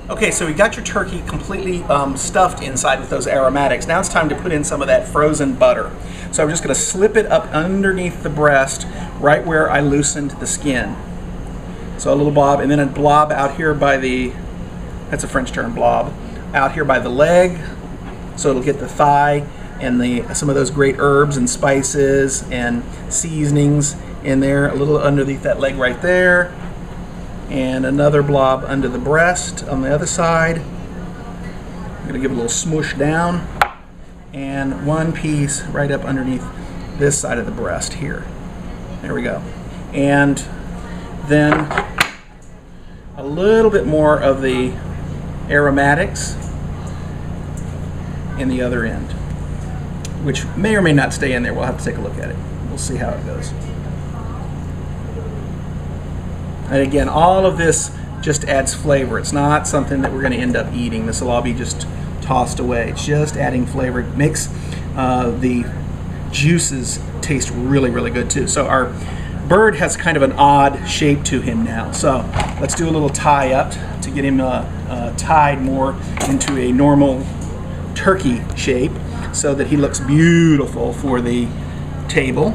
Okay, so we got your turkey completely stuffed inside with those aromatics. Now it's time to put in some of that frozen butter. So I'm just going to slip it up underneath the breast, right where I loosened the skin. So a little blob, and then a blob out here by the, that's a French term, blob, out here by the leg, so it'll get the thigh and some of those great herbs and spices and seasonings in there, a little underneath that leg right there. And another blob under the breast on the other side. I'm going to give it a little smoosh down. And one piece right up underneath this side of the breast here. There we go. And then a little bit more of the aromatics in the other end, which may or may not stay in there. We'll have to take a look at it. We'll see how it goes. And again, all of this just adds flavor. It's not something that we're going to end up eating. This will all be just tossed away. It's just adding flavor. It makes the juices taste really, really good too. So our bird has kind of an odd shape to him now. So let's do a little tie up to get him tied more into a normal turkey shape so that he looks beautiful for the table.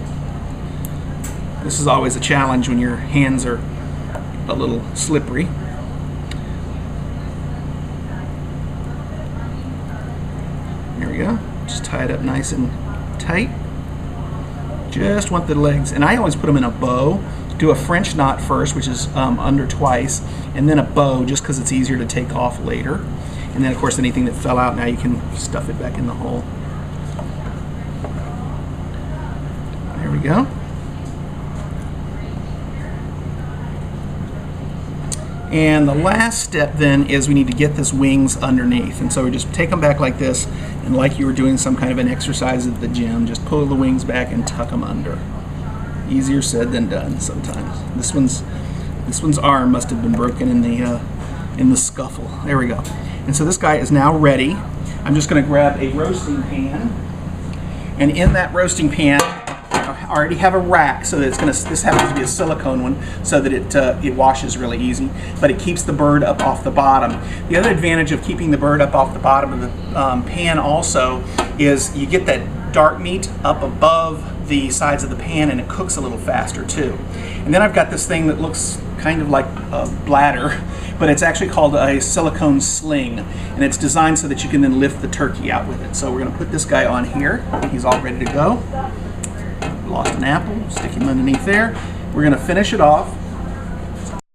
This is always a challenge when your hands are a little slippery. There we go. Just tie it up nice and tight. Just want the legs, and I always put them in a bow. Do a French knot first, which is under twice, and then a bow just because it's easier to take off later. And then of course anything that fell out, now you can stuff it back in the hole. There we go. And the last step then is we need to get this wings underneath. And so we just take them back like this, and like you were doing some kind of an exercise at the gym, just pull the wings back and tuck them under. Easier said than done sometimes. This one's arm must have been broken in the scuffle. There we go. And so this guy is now ready. I'm just going to grab a roasting pan, and in that roasting pan I already have a rack, so that it's this happens to be a silicone one, so that it washes really easy, but it keeps the bird up off the bottom. The other advantage of keeping the bird up off the bottom of the pan also is you get that dark meat up above the sides of the pan, and it cooks a little faster too. And then I've got this thing that looks kind of like a bladder, but it's actually called a silicone sling, and it's designed so that you can then lift the turkey out with it. So we're going to put this guy on here. He's all ready to go. Lost an apple, stick him underneath there. We're going to finish it off